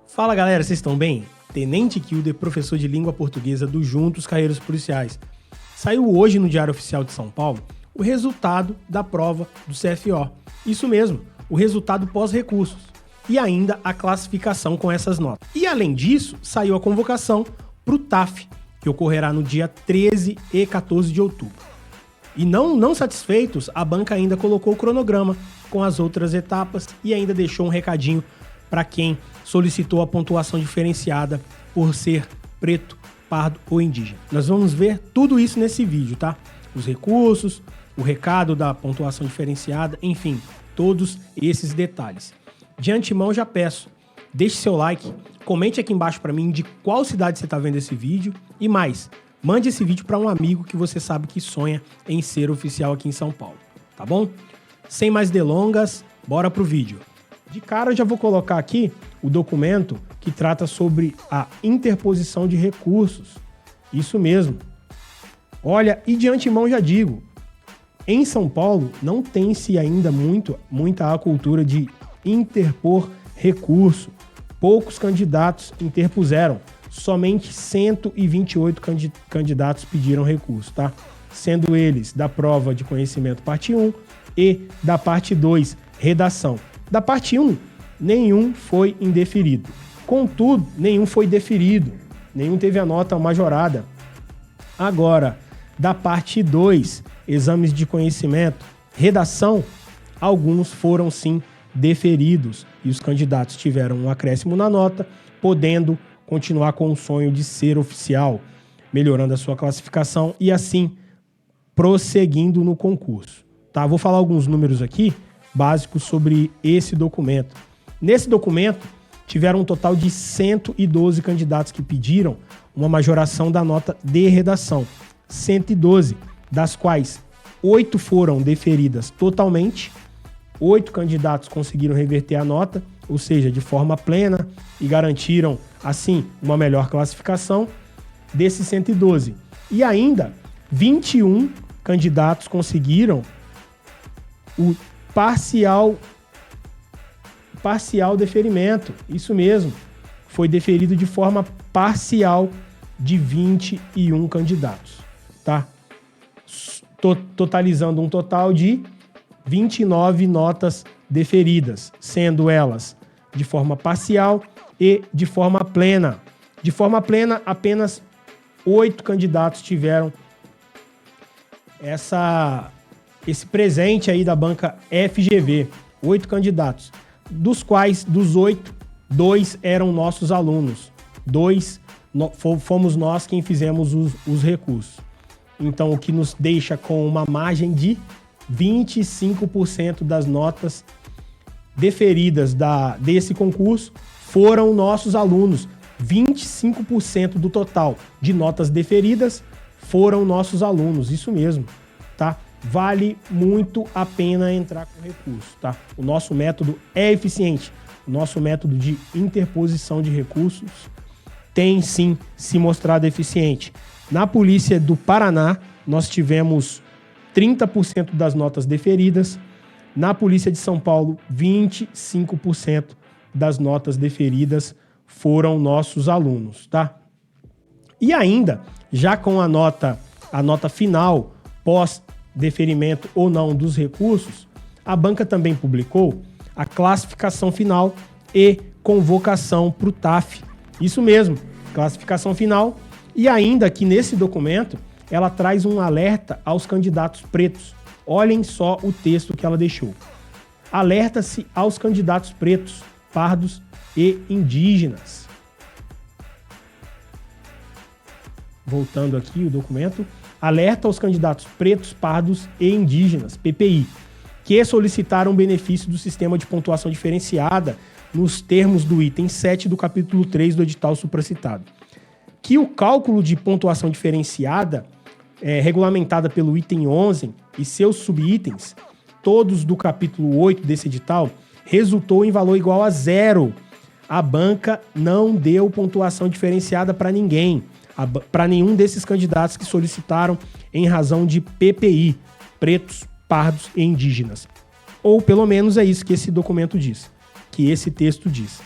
Fala galera, vocês estão bem? Tenente Kilder, professor de língua portuguesa do Juntos Carreiras Policiais. Saiu hoje no Diário Oficial de São Paulo o resultado da prova do CFO. Isso mesmo, o resultado pós-recursos. E ainda a classificação com essas notas. E além disso, saiu a convocação para o TAF, que ocorrerá no dia 13 e 14 de outubro. E não satisfeitos, a banca ainda colocou o cronograma com as outras etapas e ainda deixou um recadinho para quem solicitou a pontuação diferenciada por ser preto, pardo ou indígena. Nós vamos ver tudo isso nesse vídeo, tá? Os recursos, o recado da pontuação diferenciada, enfim, todos esses detalhes. De antemão já peço, deixe seu like, comente aqui embaixo para mim de qual cidade você está vendo esse vídeo e mais, mande esse vídeo para um amigo que você sabe que sonha em ser oficial aqui em São Paulo, tá bom? Sem mais delongas, bora pro vídeo. De cara eu já vou colocar aqui o documento que trata sobre a interposição de recursos. Isso mesmo. Olha, e de antemão já digo, em São Paulo não tem-se ainda muita a cultura de interpor recurso. Poucos candidatos interpuseram. Somente 128 candidatos pediram recurso, tá? Sendo eles da prova de conhecimento parte 1 e da parte 2, redação. Da parte 1, nenhum foi indeferido. Contudo, nenhum foi deferido. Nenhum teve a nota majorada. Agora, da parte 2, exames de conhecimento, redação, alguns foram sim deferidos. E os candidatos tiveram um acréscimo na nota, podendo continuar com o sonho de ser oficial, melhorando a sua classificação e assim prosseguindo no concurso. Tá? Vou falar alguns números aqui básicos sobre esse documento. Nesse documento, tiveram um total de 112 candidatos que pediram uma majoração da nota de redação. 112, das quais 8 foram deferidas totalmente, 8 candidatos conseguiram reverter a nota, ou seja, de forma plena, e garantiram, assim, uma melhor classificação desses 112. E ainda, 21 candidatos conseguiram o parcial deferimento, isso mesmo, foi deferido de forma parcial de 21 candidatos, tá? Totalizando um total de 29 notas deferidas, sendo elas de forma parcial e de forma plena. De forma plena, apenas 8 candidatos tiveram esse presente aí da banca FGV, 8 candidatos, dos quais, dos 8, 2 eram nossos alunos, 2 fomos nós quem fizemos os recursos. Então, o que nos deixa com uma margem de 25% das notas deferidas desse concurso foram nossos alunos. 25% do total de notas deferidas foram nossos alunos, isso mesmo, tá? Vale muito a pena entrar com recurso, tá? O nosso método é eficiente. O nosso método de interposição de recursos tem sim se mostrado eficiente. Na Polícia do Paraná, nós tivemos 30% das notas deferidas. Na Polícia de São Paulo, 25% das notas deferidas foram nossos alunos, tá? E ainda, já com a nota final, pós-deferimento ou não dos recursos, a banca também publicou a classificação final e convocação para o TAF. Isso mesmo, classificação final. E ainda que nesse documento, ela traz um alerta aos candidatos pretos. Olhem só o texto que ela deixou. Alerta-se aos candidatos pretos, pardos e indígenas. Voltando aqui o documento. Alerta aos candidatos pretos, pardos e indígenas, PPI, que solicitaram benefício do sistema de pontuação diferenciada nos termos do item 7 do capítulo 3 do edital supracitado. Que o cálculo de pontuação diferenciada regulamentada pelo item 11 e seus subitens, todos do capítulo 8 desse edital, resultou em valor igual a 0. A banca não deu pontuação diferenciada para ninguém, para nenhum desses candidatos que solicitaram em razão de PPI, pretos, pardos e indígenas. Ou pelo menos é isso que esse documento diz, que esse texto diz.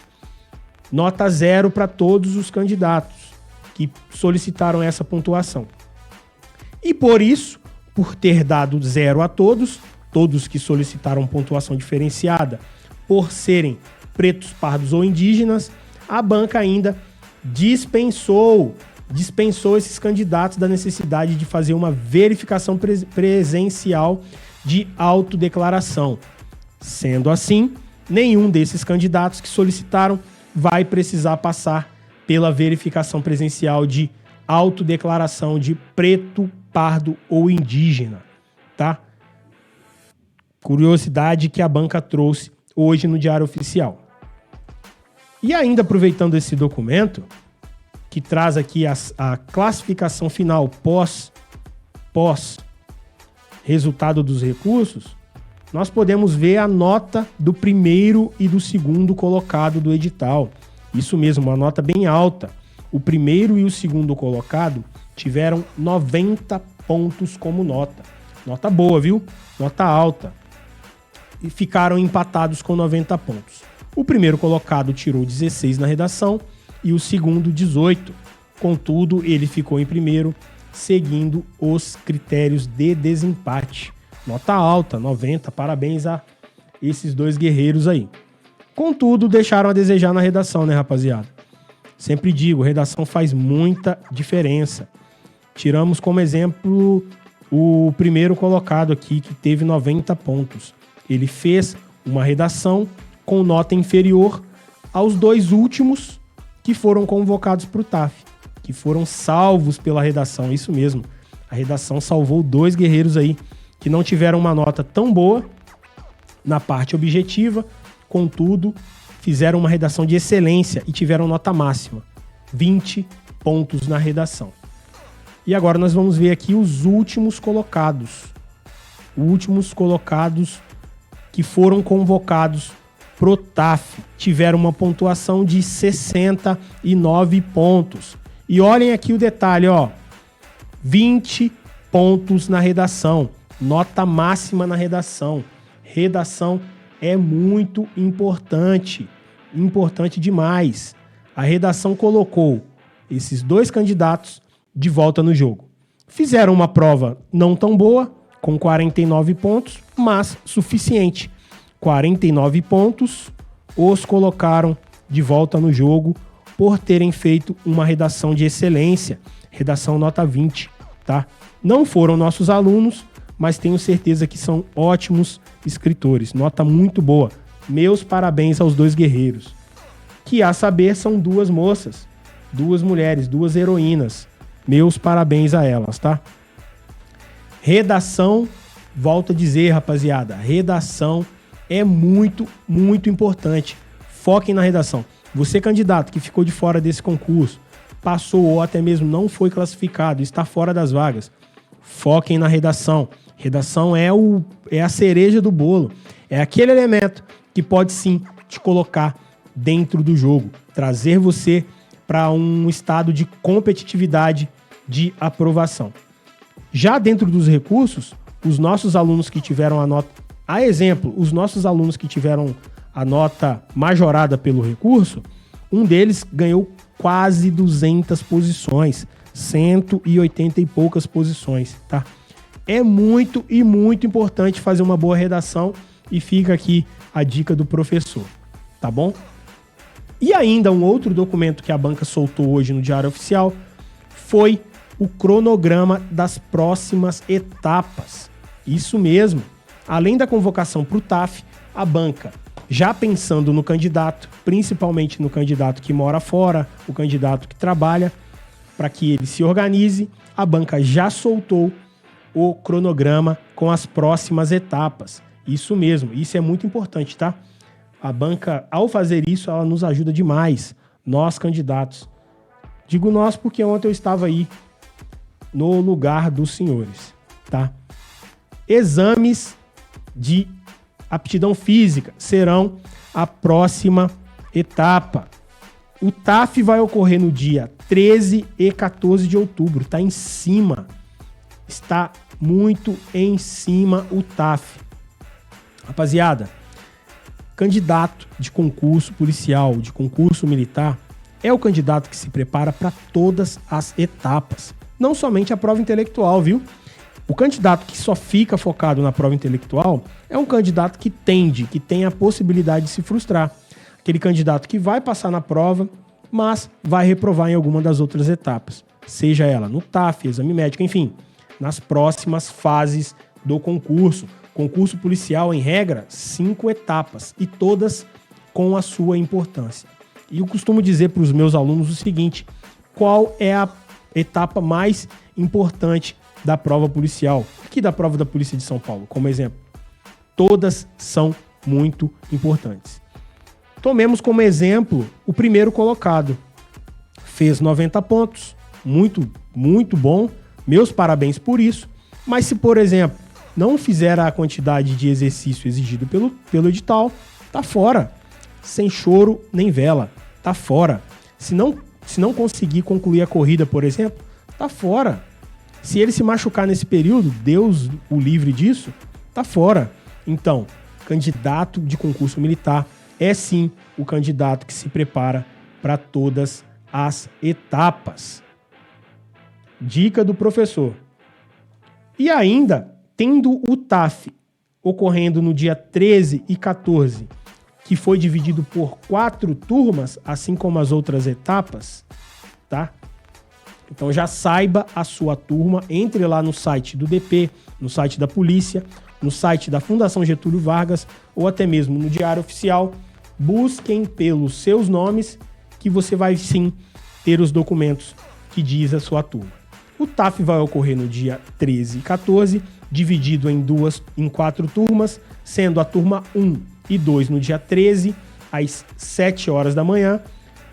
Nota 0 para todos os candidatos que solicitaram essa pontuação. E por isso, por ter dado 0 a todos que solicitaram pontuação diferenciada, por serem pretos, pardos ou indígenas, a banca ainda dispensou esses candidatos da necessidade de fazer uma verificação presencial de autodeclaração. Sendo assim, nenhum desses candidatos que solicitaram vai precisar passar pela verificação presencial de autodeclaração de preto, pardo ou indígena, tá? Curiosidade que a banca trouxe hoje no Diário Oficial. E ainda aproveitando esse documento, que traz aqui a classificação final pós resultado dos recursos, nós podemos ver a nota do primeiro e do segundo colocado do edital. Isso mesmo, uma nota bem alta. O primeiro e o segundo colocado tiveram 90 pontos como nota. Nota boa, viu? Nota alta. E ficaram empatados com 90 pontos. O primeiro colocado tirou 16 na redação e o segundo 18. Contudo, ele ficou em primeiro, seguindo os critérios de desempate. Nota alta, 90. Parabéns a esses dois guerreiros aí. Contudo, deixaram a desejar na redação, né, rapaziada? Sempre digo, redação faz muita diferença. Tiramos como exemplo o primeiro colocado aqui, que teve 90 pontos. Ele fez uma redação com nota inferior aos dois últimos que foram convocados para o TAF, que foram salvos pela redação. Isso mesmo, a redação salvou dois guerreiros aí que não tiveram uma nota tão boa na parte objetiva, contudo, fizeram uma redação de excelência e tiveram nota máxima, 20 pontos na redação. E agora nós vamos ver aqui os últimos colocados. Últimos colocados que foram convocados pro TAF. Tiveram uma pontuação de 69 pontos. E olhem aqui o detalhe, ó. 20 pontos na redação. Nota máxima na redação. Redação é muito importante. Importante demais. A redação colocou esses dois candidatos de volta no jogo. Fizeram uma prova não tão boa, com 49 pontos, mas suficiente. 49 pontos os colocaram de volta no jogo por terem feito uma redação de excelência. Redação nota 20, tá? Não foram nossos alunos, mas tenho certeza que são ótimos escritores. Nota muito boa. Meus parabéns aos dois guerreiros. Que, a saber, são duas moças, duas mulheres, duas heroínas. Meus parabéns a elas, tá? Redação, volto a dizer, rapaziada, redação é muito, muito importante. Foquem na redação. Você, candidato, que ficou de fora desse concurso, passou ou até mesmo não foi classificado, está fora das vagas, foquem na redação. Redação é a cereja do bolo. É aquele elemento que pode sim te colocar dentro do jogo, trazer você para um estado de competitividade, de aprovação. Já dentro dos recursos, os nossos alunos que tiveram a nota... A exemplo, os nossos alunos que tiveram a nota majorada pelo recurso, um deles ganhou quase 200 posições, 180 e poucas posições, tá? É muito e muito importante fazer uma boa redação e fica aqui a dica do professor, tá bom? E ainda um outro documento que a banca soltou hoje no Diário Oficial foi o cronograma das próximas etapas. Isso mesmo. Além da convocação para o TAF, a banca, já pensando no candidato, principalmente no candidato que mora fora, o candidato que trabalha, para que ele se organize, a banca já soltou o cronograma com as próximas etapas. Isso mesmo, isso é muito importante, tá? A banca, ao fazer isso, ela nos ajuda demais, nós candidatos. Digo nós porque ontem eu estava aí no lugar dos senhores, tá? Exames de aptidão física serão a próxima etapa. O TAF vai ocorrer no dia 13 e 14 de outubro, tá em cima. Está muito em cima o TAF. Rapaziada, Candidato de concurso policial, de concurso militar, é o candidato que se prepara para todas as etapas, não somente a prova intelectual, viu? O candidato que só fica focado na prova intelectual é um candidato que tem a possibilidade de se frustrar. Aquele candidato que vai passar na prova, mas vai reprovar em alguma das outras etapas, seja ela no TAF, exame médico, enfim, nas próximas fases do concurso. Concurso policial, em regra, 5 etapas e todas com a sua importância. E eu costumo dizer para os meus alunos o seguinte: qual é a etapa mais importante da prova policial? Aqui da prova da Polícia de São Paulo, como exemplo. Todas são muito importantes. Tomemos como exemplo o primeiro colocado. Fez 90 pontos, muito bom, meus parabéns por isso. Mas se, por exemplo, não fizer a quantidade de exercício exigido pelo edital, tá fora. Sem choro nem vela, tá fora. Se não conseguir concluir a corrida, por exemplo, tá fora. Se ele se machucar nesse período, Deus o livre disso, tá fora. Então, candidato de concurso militar é sim o candidato que se prepara para todas as etapas. Dica do professor. E ainda, tendo o TAF ocorrendo no dia 13 e 14, que foi dividido por 4 turmas, assim como as outras etapas, tá? Então já saiba a sua turma, entre lá no site do DP, no site da polícia, no site da Fundação Getúlio Vargas ou até mesmo no Diário Oficial. Busquem pelos seus nomes que você vai sim ter os documentos que diz a sua turma. O TAF vai ocorrer no dia 13 e 14, dividido em 4 turmas, sendo a turma 1 e 2 no dia 13, às 7 horas da manhã.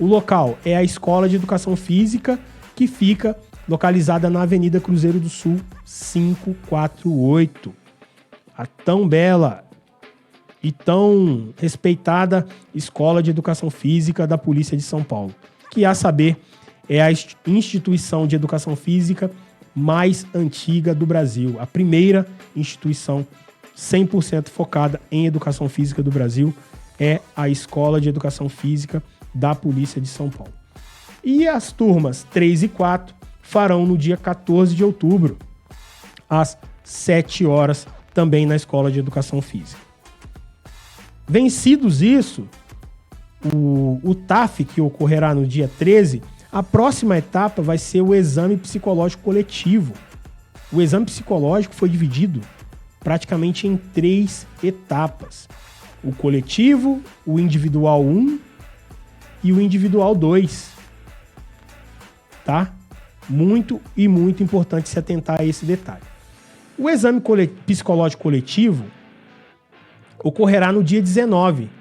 O local é a Escola de Educação Física, que fica localizada na Avenida Cruzeiro do Sul, 548. A tão bela e tão respeitada Escola de Educação Física da Polícia de São Paulo, que, a saber, é a instituição de educação física mais antiga do Brasil, a primeira instituição 100% focada em educação física do Brasil é a Escola de Educação Física da Polícia de São Paulo. E as turmas 3 e 4 farão no dia 14 de outubro, às 7 horas, também na Escola de Educação Física. Vencidos isso, o TAF, que ocorrerá no dia 13, a próxima etapa vai ser o exame psicológico coletivo. O exame psicológico foi dividido praticamente em 3 etapas. O coletivo, o individual 1 e o individual 2. Tá? Muito importante se atentar a esse detalhe. O exame psicológico coletivo ocorrerá no dia 19,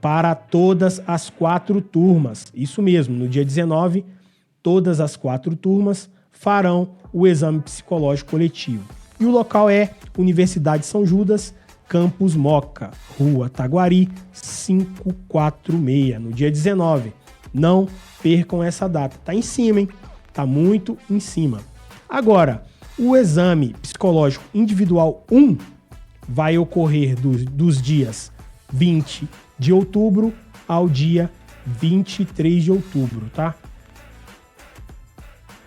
para todas as 4 turmas. Isso mesmo, no dia 19, todas as 4 turmas farão o exame psicológico coletivo. E o local é Universidade São Judas, Campus Moca, Rua Taguari, 546, no dia 19. Não percam essa data. Tá em cima, hein? Tá muito em cima. Agora, o exame psicológico individual 1 vai ocorrer dos dias 20 de outubro ao dia 23 de outubro, tá?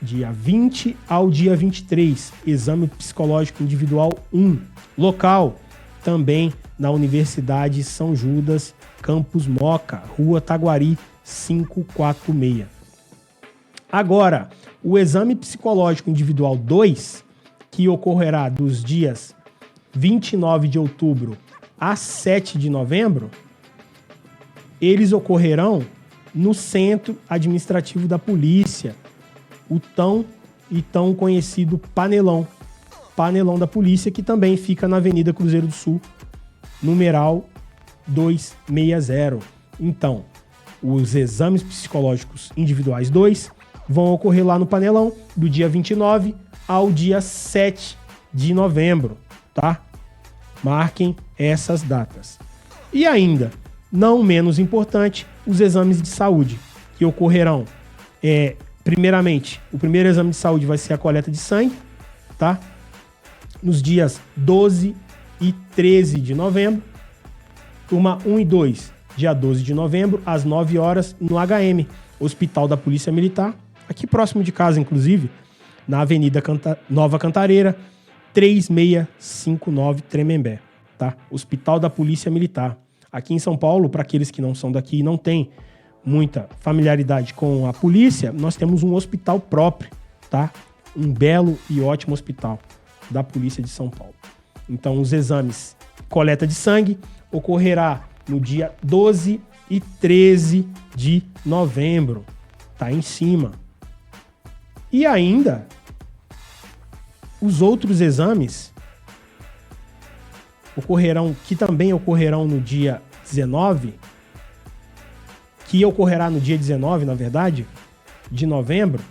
Dia 20 ao dia 23, exame psicológico individual 1. Local, também na Universidade São Judas, Campus Moca, Rua Taguari, 546. Agora, o exame psicológico individual 2, que ocorrerá dos dias 29 de outubro a 7 de novembro, eles ocorrerão no Centro Administrativo da Polícia, o tão conhecido Panelão da Polícia, que também fica na Avenida Cruzeiro do Sul, numeral 260. Então, os exames psicológicos individuais 2 vão ocorrer lá no Panelão, do dia 29 ao dia 7 de novembro, tá? Marquem essas datas. E ainda, não menos importante, os exames de saúde, que ocorrerão, primeiramente, o primeiro exame de saúde vai ser a coleta de sangue, tá? Nos dias 12 e 13 de novembro. Turma 1 e 2, dia 12 de novembro, às 9 horas, no HM, Hospital da Polícia Militar, aqui próximo de casa, inclusive, na Avenida Nova Cantareira, 3659 Tremembé, tá? Hospital da Polícia Militar. Aqui em São Paulo, para aqueles que não são daqui e não têm muita familiaridade com a polícia, nós temos um hospital próprio, tá? Um belo e ótimo hospital da Polícia de São Paulo. Então, os exames, coleta de sangue, ocorrerá no dia 12 e 13 de novembro. Tá em cima. E ainda, os outros exames que também ocorrerão no dia 19, que ocorrerá no dia 19, na verdade, de novembro,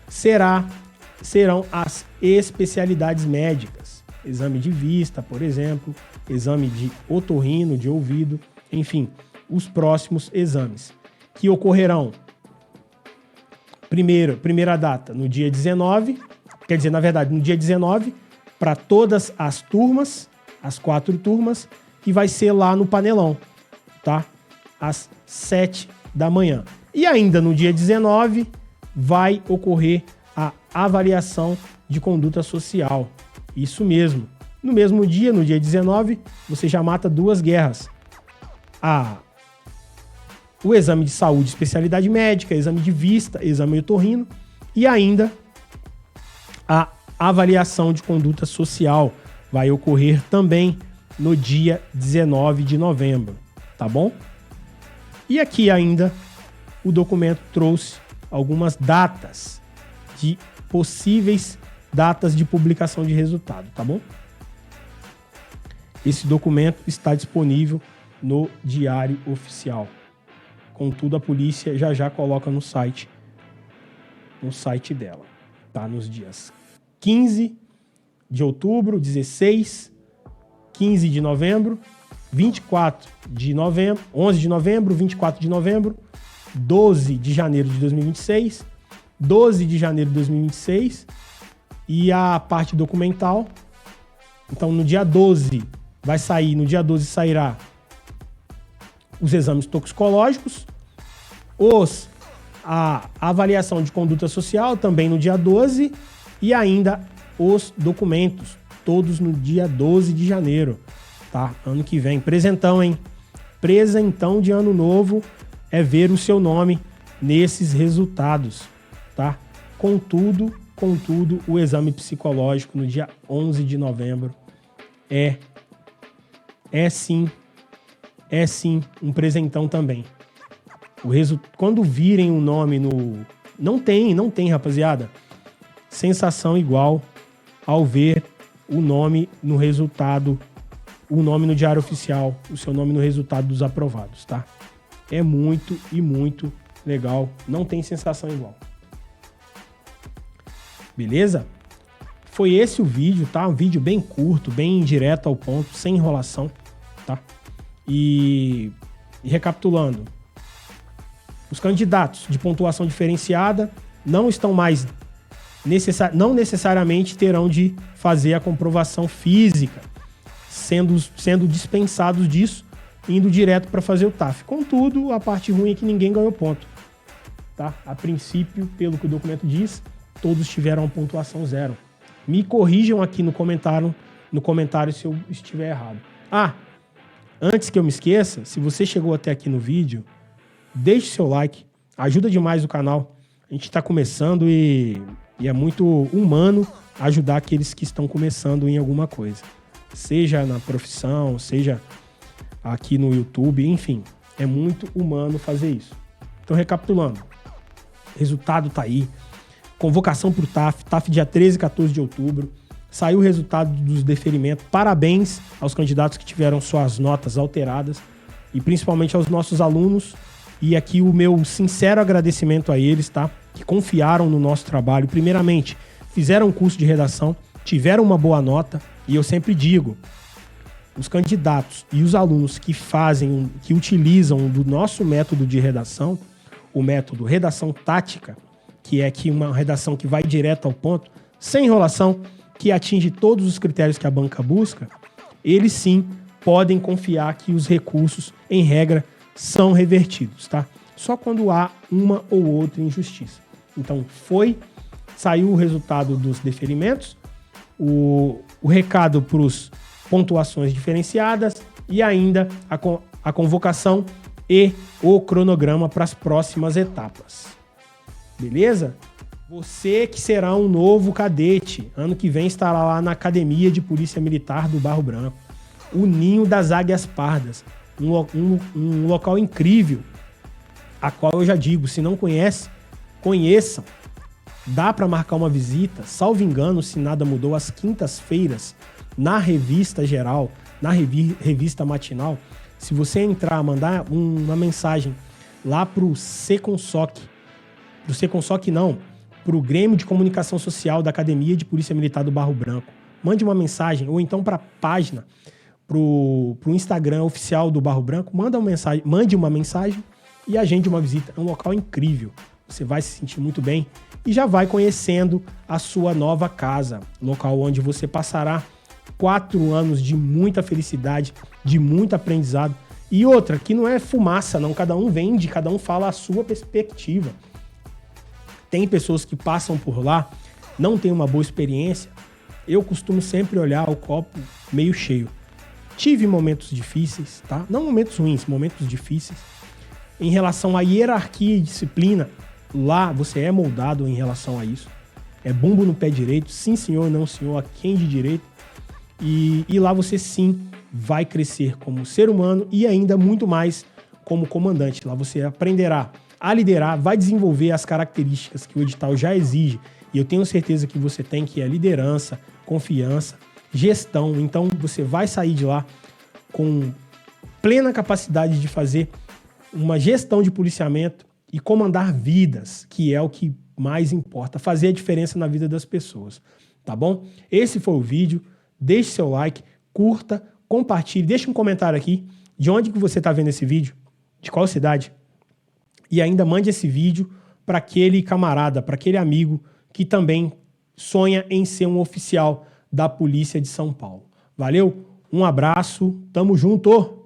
serão as especialidades médicas. Exame de vista, por exemplo, exame de otorrino, de ouvido, enfim, os próximos exames, que ocorrerão, primeira data, no dia 19, quer dizer, na verdade, no dia 19, para todas as turmas, as 4 turmas, e vai ser lá no Panelão, tá? Às 7 da manhã. E ainda no dia 19, vai ocorrer a avaliação de conduta social. Isso mesmo. No mesmo dia, no dia 19, você já mata 2 guerras. O exame de saúde, especialidade médica, exame de vista, exame otorrino e ainda a avaliação de conduta social vai ocorrer também no dia 19 de novembro, tá bom? E aqui ainda o documento trouxe algumas datas de possíveis datas de publicação de resultado, tá bom? Esse documento está disponível no Diário Oficial. Contudo, a polícia já coloca no site dela, tá? Nos dias 15 de outubro, 16, 15 de novembro, 24 de novembro, 11 de novembro, 24 de novembro, 12 de janeiro de 2026, 12 de janeiro de 2026 e a parte documental. Então, no dia 12 sairá os exames toxicológicos, a avaliação de conduta social também no dia 12 e ainda os documentos, todos no dia 12 de janeiro, tá? Ano que vem. Presentão, hein? Presentão de ano novo é ver o seu nome nesses resultados, tá? Contudo, o exame psicológico no dia 11 de novembro é sim um presentão também. Quando virem o nome no... Não tem, rapaziada. Sensação igual ao ver o nome no resultado, o nome no Diário Oficial, o seu nome no resultado dos aprovados, tá? É muito e muito legal. Não tem sensação igual. Beleza? Foi esse o vídeo, tá? Um vídeo bem curto, bem direto ao ponto, sem enrolação, tá? E recapitulando, os candidatos de pontuação diferenciada não necessariamente terão de fazer a comprovação física, sendo dispensados disso, indo direto para fazer o TAF. Contudo, a parte ruim é que ninguém ganhou ponto, tá? A princípio, pelo que o documento diz, todos tiveram a pontuação 0. Me corrijam aqui no comentário se eu estiver errado. Antes que eu me esqueça, se você chegou até aqui no vídeo, deixe seu like, ajuda demais o canal. A gente está começando e é muito humano ajudar aqueles que estão começando em alguma coisa. Seja na profissão, seja aqui no YouTube, enfim. É muito humano fazer isso. Então, recapitulando. Resultado tá aí. Convocação para o TAF dia 13 e 14 de outubro. Saiu o resultado dos deferimentos. Parabéns aos candidatos que tiveram suas notas alteradas e principalmente aos nossos alunos. E aqui o meu sincero agradecimento a eles, tá? Que confiaram no nosso trabalho. Primeiramente, fizeram um curso de redação, tiveram uma boa nota. E eu sempre digo, os candidatos e os alunos que utilizam do nosso método de redação, o método redação tática, que é aqui uma redação que vai direto ao ponto, sem enrolação, que atinge todos os critérios que a banca busca, eles sim podem confiar que os recursos, em regra, são revertidos, tá? Só quando há uma ou outra injustiça. Então, saiu o resultado dos deferimentos, o recado para os pontuações diferenciadas e ainda a convocação e o cronograma para as próximas etapas. Beleza? Você que será um novo cadete, ano que vem estará lá na Academia de Polícia Militar do Barro Branco, o Ninho das Águias Pardas, um local incrível, a qual eu já digo, se não conhece, conheçam. Dá para marcar uma visita, salvo engano, se nada mudou, às quintas-feiras, na revista geral, na revista matinal. Se você entrar, mandar uma mensagem lá pro Seconssoc, pro Grêmio de Comunicação Social da Academia de Polícia Militar do Barro Branco, mande uma mensagem, ou então para a página, pro Instagram oficial do Barro Branco, mande uma mensagem e agende uma visita. É um local incrível, você vai se sentir muito bem e já vai conhecendo a sua nova casa, local onde você passará 4 anos de muita felicidade, de muito aprendizado. E outra, que não é fumaça não, cada um vende, cada um fala a sua perspectiva. Tem pessoas que passam por lá, não tem uma boa experiência. Eu costumo sempre olhar o copo meio cheio. Tive momentos difíceis, tá? Não momentos ruins, momentos difíceis. Em relação à hierarquia e disciplina, lá você é moldado em relação a isso. É bumbo no pé direito, sim senhor, não senhor, a quem de direito. E lá você sim vai crescer como ser humano e ainda muito mais como comandante. Lá você aprenderá a liderar, vai desenvolver as características que o edital já exige. E eu tenho certeza que você tem, que é liderança, confiança, gestão. Então você vai sair de lá com plena capacidade de fazer uma gestão de policiamento e comandar vidas, que é o que mais importa, fazer a diferença na vida das pessoas, tá bom? Esse foi o vídeo, deixe seu like, curta, compartilhe, deixe um comentário aqui de onde que você está vendo esse vídeo, de qual cidade, e ainda mande esse vídeo para aquele camarada, para aquele amigo que também sonha em ser um oficial da Polícia de São Paulo. Valeu? Um abraço, tamo junto!